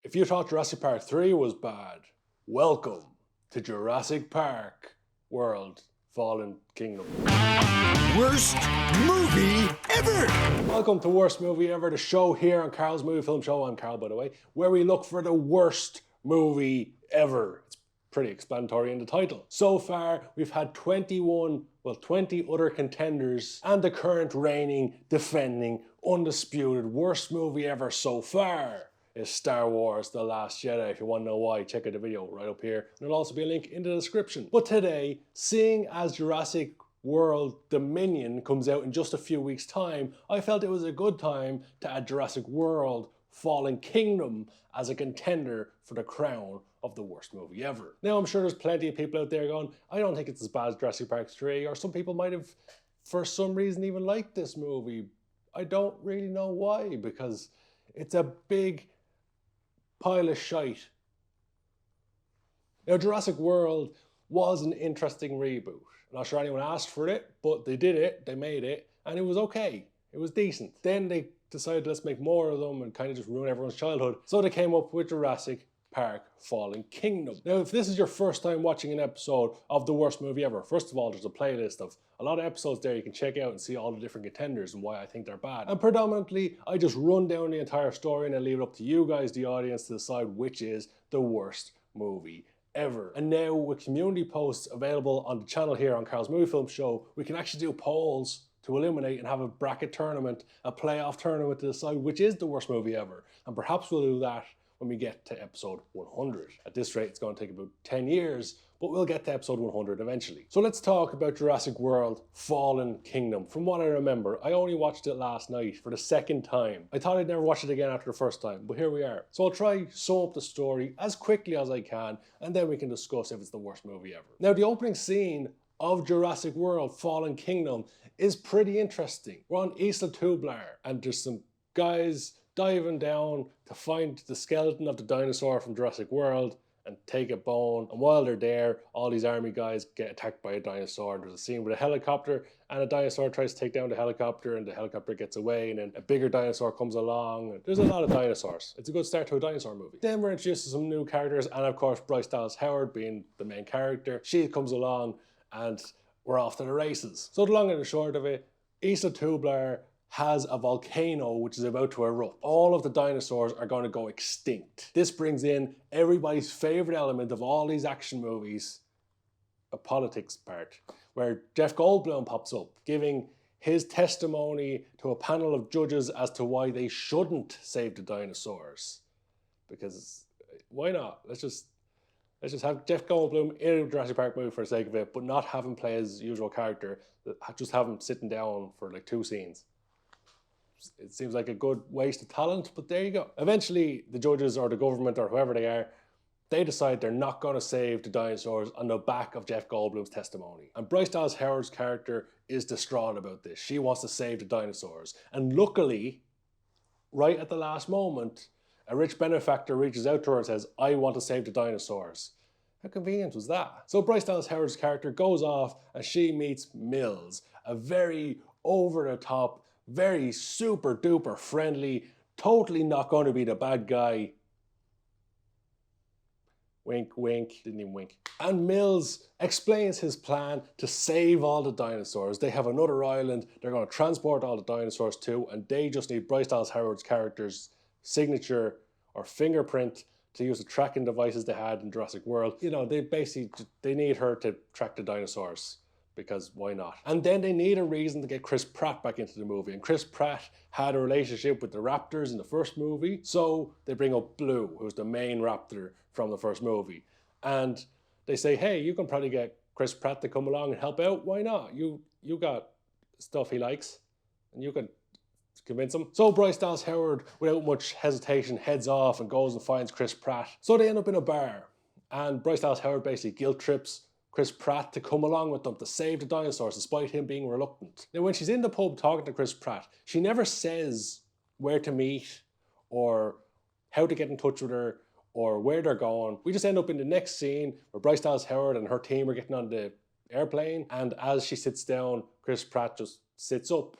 If you thought Jurassic Park 3 was bad, welcome to Jurassic Park World Fallen Kingdom. Worst movie ever! Welcome to Worst Movie Ever, the show here on Karl's Movie Film Show. I'm Karl, by the way, where we look for the worst movie ever. It's pretty explanatory in the title. So far, we've had 20 other contenders, and the current reigning, defending, undisputed worst movie ever so far is Star Wars The Last Jedi. If you want to know why, check out the video right up here. And there'll also be a link in the description. But today, seeing as Jurassic World Dominion comes out in just a few weeks' time, I felt it was a good time to add Jurassic World Fallen Kingdom as a contender for the crown of the worst movie ever. Now, I'm sure there's plenty of people out there going, I don't think it's as bad as Jurassic Park 3, or some people might have, for some reason, even liked this movie. I don't really know why, because it's a big pile of shite. Now, Jurassic World was an interesting reboot. I'm not sure anyone asked for it, but they did it, they made it, and it was okay. It was decent. Then they decided, let's make more of them and kind of just ruin everyone's childhood. So they came up with Jurassic Park Fallen Kingdom. Now, if this is your first time watching an episode of the worst movie ever, first of all, there's a playlist of a lot of episodes there you can check out and see all the different contenders and why I think they're bad. And predominantly, I just run down the entire story and I leave it up to you guys, the audience, to decide which is the worst movie ever. And now, with community posts available on the channel here on Karl's Movie Film Show, we can actually do polls to eliminate and have a bracket tournament, a playoff tournament to decide which is the worst movie ever. And perhaps we'll do that when we get to episode 100. At this rate, it's going to take about 10 years, but we'll get to episode 100 eventually. So let's talk about Jurassic World Fallen Kingdom. From what I remember, I only watched it last night for the second time. I thought I'd never watch it again after the first time, but here we are. So I'll try to sum up the story as quickly as I can, and then we can discuss if it's the worst movie ever. Now, the opening scene of Jurassic World Fallen Kingdom is pretty interesting. We're on Isla Tublar, and there's some guys diving down to find the skeleton of the dinosaur from Jurassic World and take a bone. And while they're there, all these army guys get attacked by a dinosaur. And there's a scene with a helicopter, and a dinosaur tries to take down the helicopter, and the helicopter gets away, and then a bigger dinosaur comes along. And there's a lot of dinosaurs. It's a good start to a dinosaur movie. Then we're introduced to some new characters, and of course, Bryce Dallas Howard being the main character. She comes along, and we're off to the races. So the long and the short of it, Isla Tublar has a volcano which is about to erupt. All of the dinosaurs are going to go extinct. This brings in everybody's favorite element of all these action movies, a politics part, where Jeff Goldblum pops up, giving his testimony to a panel of judges as to why they shouldn't save the dinosaurs. Because why not? Let's just have Jeff Goldblum in a Jurassic Park movie for the sake of it, but not have him play his usual character. Just have him sitting down for like 2 scenes. It seems like a good waste of talent, but there you go. Eventually, the judges or the government or whoever they are, they decide they're not going to save the dinosaurs on the back of Jeff Goldblum's testimony. And Bryce Dallas Howard's character is distraught about this. She wants to save the dinosaurs. And luckily, right at the last moment, a rich benefactor reaches out to her and says, I want to save the dinosaurs. How convenient was that? So Bryce Dallas Howard's character goes off and she meets Mills, a very over-the-top, very super duper friendly, totally not going to be the bad guy. Wink, wink, didn't even wink. And Mills explains his plan to save all the dinosaurs. They have another island they're going to transport all the dinosaurs to, and they just need Bryce Dallas Howard's character's signature or fingerprint to use the tracking devices they had in Jurassic World. You know, they need her to track the dinosaurs, because why not? And then they need a reason to get Chris Pratt back into the movie. And Chris Pratt had a relationship with the raptors in the first movie. So they bring up Blue, who's the main raptor from the first movie. And they say, hey, you can probably get Chris Pratt to come along and help out. Why not? You got stuff he likes, and you can convince him. So Bryce Dallas Howard, without much hesitation, heads off and goes and finds Chris Pratt. So they end up in a bar. And Bryce Dallas Howard basically guilt trips Chris Pratt to come along with them to save the dinosaurs, despite him being reluctant. Now, when she's in the pub talking to Chris Pratt, she never says where to meet or how to get in touch with her or where they're going. We just end up in the next scene where Bryce Dallas Howard and her team are getting on the airplane, and as she sits down, Chris Pratt just sits up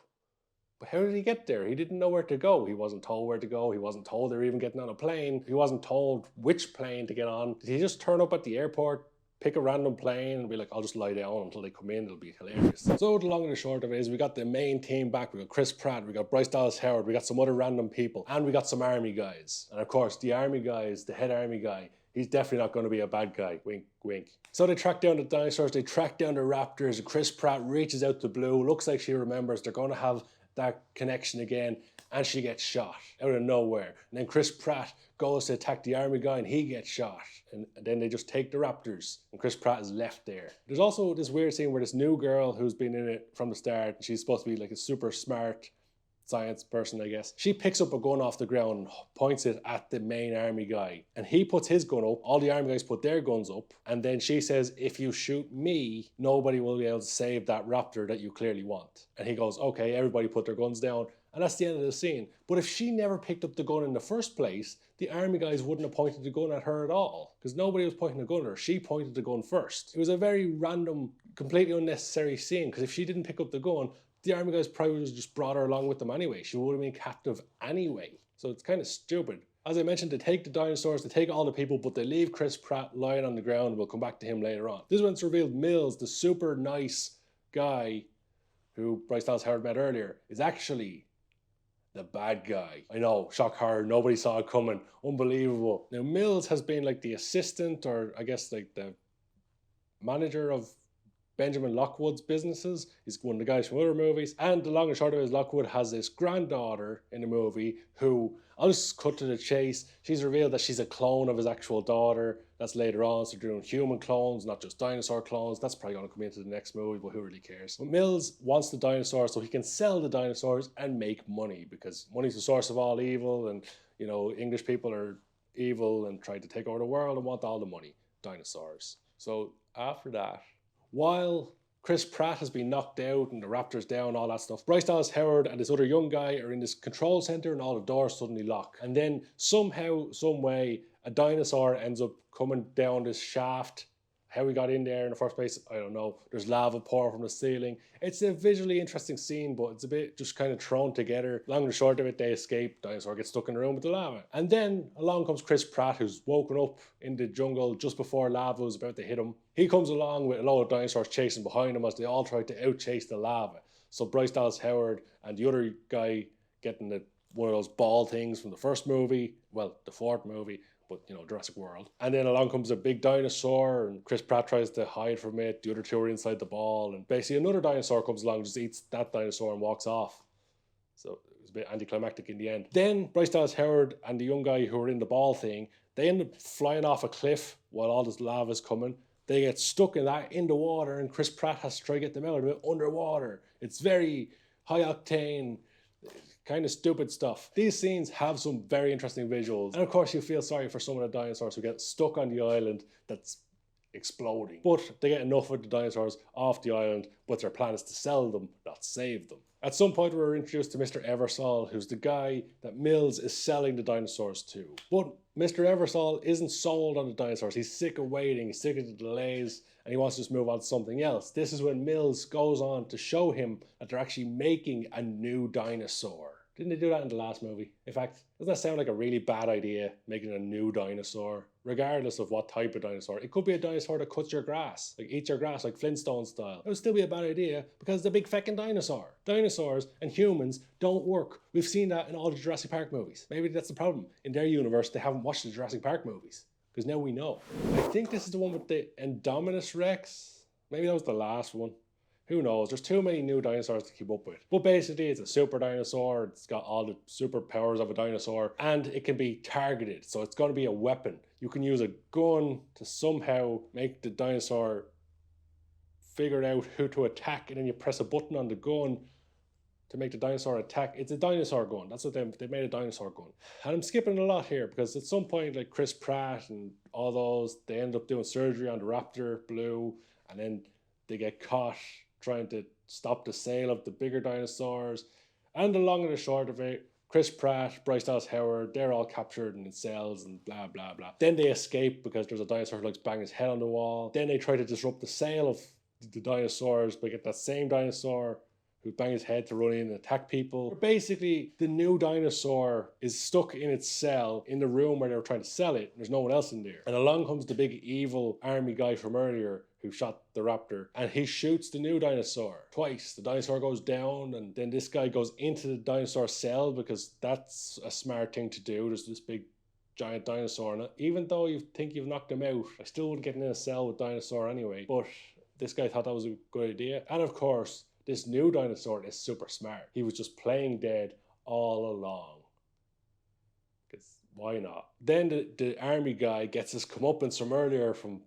But how did he get there? He didn't know where to go. He wasn't told where to go. He wasn't told they were even getting on a plane. He wasn't told which plane to get on. Did he just turn up at the airport, pick a random plane and be like, I'll just lie down until they come in, it'll be hilarious. So the long and the short of it is we got the main team back. We got Chris Pratt, we got Bryce Dallas Howard, we got some other random people, and we got some army guys. And of course, the army guys, the head army guy, he's definitely not going to be a bad guy. Wink, wink. So they track down the dinosaurs, they track down the raptors, and Chris Pratt reaches out to Blue. Looks like she remembers they're going to have that connection again, and she gets shot out of nowhere. And then Chris Pratt goes to attack the army guy and he gets shot. And then they just take the raptors and Chris Pratt is left there. There's also this weird scene where this new girl who's been in it from the start, she's supposed to be like a super smart science person, I guess. She picks up a gun off the ground and points it at the main army guy. And he puts his gun up, all the army guys put their guns up, and then she says, if you shoot me, nobody will be able to save that raptor that you clearly want. And he goes, okay, everybody put their guns down. And that's the end of the scene. But if she never picked up the gun in the first place, the army guys wouldn't have pointed the gun at her at all. Because nobody was pointing the gun at her. She pointed the gun first. It was a very random, completely unnecessary scene. Because if she didn't pick up the gun, the army guys probably would have just brought her along with them anyway. She would have been captive anyway. So it's kind of stupid. As I mentioned, they take the dinosaurs, they take all the people, but they leave Chris Pratt lying on the ground. We'll come back to him later on. This is when it's revealed Mills, the super nice guy who Bryce Dallas Howard met earlier, is actually the bad guy. I know, shock horror, nobody saw it coming. Unbelievable. Now, Mills has been like the assistant, or I guess like the manager of Benjamin Lockwood's businesses. He's one of the guys from other movies. And the long and short of it is Lockwood has this granddaughter in the movie who, I'll just cut to the chase, she's revealed that she's a clone of his actual daughter. That's later on, so they're doing human clones, not just dinosaur clones. That's probably going to come into the next movie, but who really cares? But Mills wants the dinosaurs so he can sell the dinosaurs and make money, because money's the source of all evil, and, you know, English people are evil and try to take over the world and want all the money. Dinosaurs. So after that, while Chris Pratt has been knocked out and the raptor's down, all that stuff, Bryce Dallas Howard and this other young guy are in this control center and all the doors suddenly lock. And then somehow, some way, a dinosaur ends up coming down this shaft. How he got in there in the first place, I don't know. There's lava pouring from the ceiling. It's a visually interesting scene, but it's a bit just kind of thrown together. Long and short of it, they escape. Dinosaur gets stuck in the room with the lava. And then along comes Chris Pratt, who's woken up in the jungle just before lava was about to hit him. He comes along with a load of dinosaurs chasing behind him as they all try to outchase the lava. So Bryce Dallas Howard and the other guy getting one of those ball things from the first movie, well, the fourth movie, but, you know, Jurassic World. And then along comes a big dinosaur, and Chris Pratt tries to hide from it. The other two are inside the ball, and basically another dinosaur comes along, just eats that dinosaur and walks off. So it was a bit anticlimactic in the end. Then Bryce Dallas Howard and the young guy who were in the ball thing, they end up flying off a cliff while all this lava's coming. They get stuck in the water, and Chris Pratt has to try to get them out of it underwater. It's very high octane, kind of stupid stuff. These scenes have some very interesting visuals. And of course you feel sorry for some of the dinosaurs who get stuck on the island that's exploding. But they get enough of the dinosaurs off the island, but their plan is to sell them, not save them. At some point we're introduced to Mr. Eversole, who's the guy that Mills is selling the dinosaurs to. But Mr. Eversole isn't sold on the dinosaurs. He's sick of waiting, he's sick of the delays, and he wants to just move on to something else. This is when Mills goes on to show him that they're actually making a new dinosaur. Didn't they do that in the last movie? In fact, doesn't that sound like a really bad idea, making a new dinosaur? Regardless of what type of dinosaur. It could be a dinosaur that cuts your grass, like eats your grass, like Flintstone style. It would still be a bad idea because it's a big feckin' dinosaur. Dinosaurs and humans don't work. We've seen that in all the Jurassic Park movies. Maybe that's the problem. In their universe, they haven't watched the Jurassic Park movies, because now we know. I think this is the one with the Indominus Rex. Maybe that was the last one. Who knows? There's too many new dinosaurs to keep up with. But basically, it's a super dinosaur. It's got all the superpowers of a dinosaur, and it can be targeted. So it's going to be a weapon. You can use a gun to somehow make the dinosaur figure out who to attack, and then you press a button on the gun to make the dinosaur attack. It's a dinosaur gun. That's what they made, a dinosaur gun. And I'm skipping a lot here because at some point, like Chris Pratt and all those, they end up doing surgery on the raptor, Blue, and then they get caught trying to stop the sale of the bigger dinosaurs. And the long and the short of it, Chris Pratt, Bryce Dallas Howard, they're all captured and in cells and blah, blah, blah. Then they escape because there's a dinosaur who likes bang his head on the wall. Then they try to disrupt the sale of the dinosaurs by getting that same dinosaur who bang his head to run in and attack people. Basically, the new dinosaur is stuck in its cell in the room where they were trying to sell it. There's no one else in there. And along comes the big evil army guy from earlier who shot the raptor, and he shoots the new dinosaur twice. The dinosaur goes down, and then this guy goes into the dinosaur cell because that's a smart thing to do. There's this big giant dinosaur in it. Even though you think you've knocked him out, I still wouldn't get in a cell with dinosaur anyway. But this guy thought that was a good idea. And of course, this new dinosaur is super smart. He was just playing dead all along. Because why not? Then the army guy gets his comeuppance from earlier from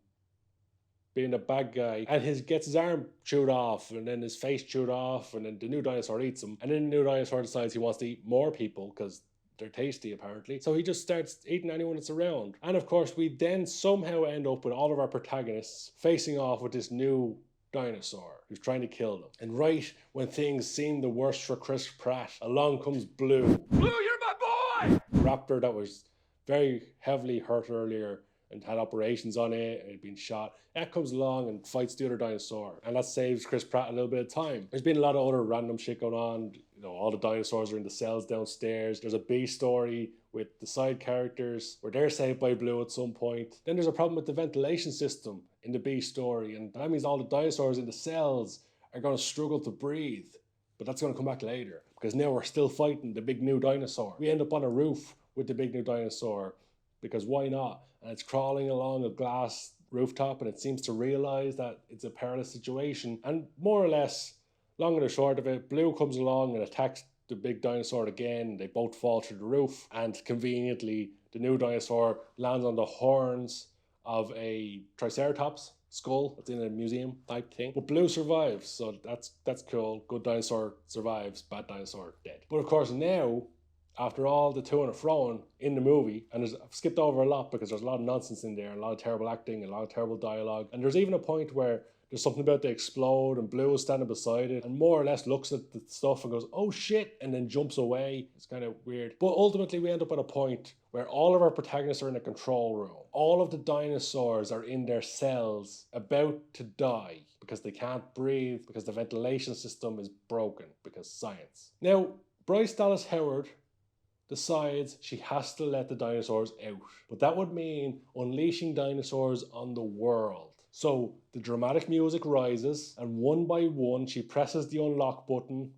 being a bad guy, and gets his arm chewed off, and then his face chewed off, and then the new dinosaur eats him. And then the new dinosaur decides he wants to eat more people because they're tasty apparently. So he just starts eating anyone that's around. And of course, we then somehow end up with all of our protagonists facing off with this new dinosaur who's trying to kill them. And right when things seem the worst for Chris Pratt, along comes Blue. Blue, you're my boy! The raptor that was very heavily hurt earlier and had operations on it and had been shot. That comes along and fights the other dinosaur. And that saves Chris Pratt a little bit of time. There's been a lot of other random shit going on. You know, all the dinosaurs are in the cells downstairs. There's a B story with the side characters where they're saved by Blue at some point. Then there's a problem with the ventilation system in the B story. And that means all the dinosaurs in the cells are going to struggle to breathe. But that's going to come back later because now we're still fighting the big new dinosaur. We end up on a roof with the big new dinosaur because why not? And it's crawling along a glass rooftop and it seems to realize that it's a perilous situation. And more or less, long and the short of it, Blue comes along and attacks the big dinosaur again. They both fall through the roof, and conveniently, the new dinosaur lands on the horns of a Triceratops skull that's in a museum type thing. But Blue survives, so that's cool. Good dinosaur survives, bad dinosaur dead. But of course now, after all the to and froing in the movie, and I've skipped over a lot because there's a lot of nonsense in there, and a lot of terrible acting, and a lot of terrible dialogue, and there's even a point where there's something about to explode, and Blue is standing beside it, and more or less looks at the stuff and goes, oh shit, and then jumps away. It's kind of weird. But ultimately we end up at a point where all of our protagonists are in a control room. All of the dinosaurs are in their cells about to die because they can't breathe, because the ventilation system is broken, because science. Now, Bryce Dallas Howard decides she has to let the dinosaurs out. But that would mean unleashing dinosaurs on the world. So the dramatic music rises, and one by one she presses the unlock button.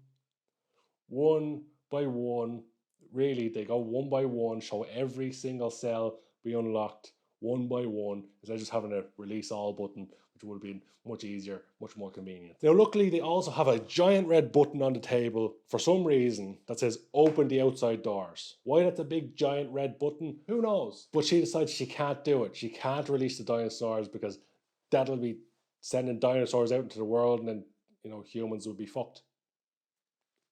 One by one, really, they go one by one, show every single cell be unlocked one by one, instead of just having a release all button, which would have been much easier, much more convenient. Now luckily they also have a giant red button on the table for some reason that says open the outside doors. Why that's a big giant red button, who knows? But she decides she can't do it. She can't release the dinosaurs because that'll be sending dinosaurs out into the world, and then, you know, humans would be fucked.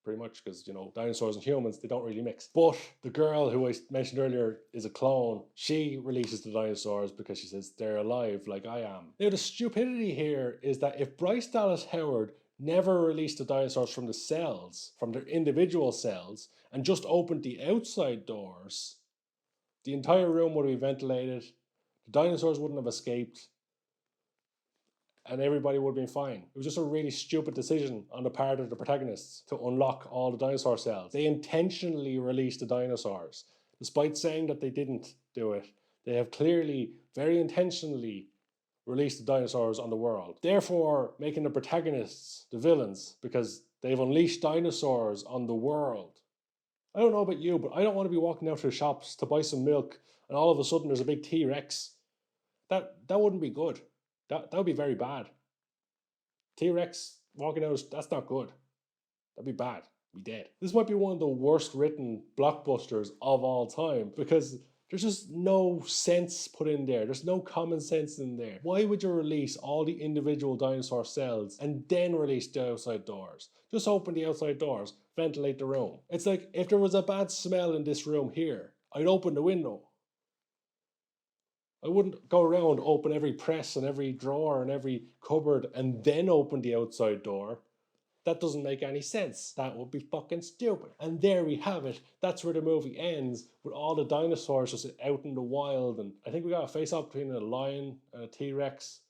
Pretty much, because, you know, dinosaurs and humans, they don't really mix. But the girl who I mentioned earlier is a clone. She releases the dinosaurs because she says they're alive like I am. Now the stupidity here is that if Bryce Dallas Howard never released the dinosaurs from the cells, from their individual cells, and just opened the outside doors, the entire room would be ventilated, the dinosaurs wouldn't have escaped, and everybody would have been fine. It was just a really stupid decision on the part of the protagonists to unlock all the dinosaur cells. They intentionally released the dinosaurs. Despite saying that they didn't do it, they have clearly, very intentionally released the dinosaurs on the world. Therefore, making the protagonists the villains because they've unleashed dinosaurs on the world. I don't know about you, but I don't want to be walking out to the shops to buy some milk and all of a sudden there's a big T-Rex. That wouldn't be good. That would be very bad. T-Rex walking out, that's not good. That'd be bad. Be dead. This might be one of the worst written blockbusters of all time because there's just no sense put in there. There's no common sense in there. Why would you release all the individual dinosaur cells and then release the outside doors? Just open the outside doors, ventilate the room. It's like if there was a bad smell in this room here, I'd open the window. I wouldn't go around, open every press and every drawer and every cupboard and then open the outside door. That doesn't make any sense. That would be fucking stupid. And there we have it. That's where the movie ends, with all the dinosaurs just out in the wild. And I think we got a face-off between a lion and a T-Rex.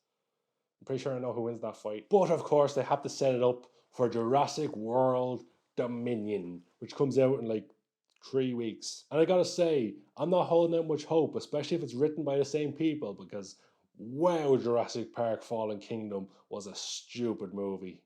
I'm pretty sure I know who wins that fight. But of course, they have to set it up for Jurassic World Dominion, which comes out in like 3 weeks. And I gotta say, I'm not holding out much hope, especially if it's written by the same people, because wow, Jurassic Park Fallen Kingdom was a stupid movie.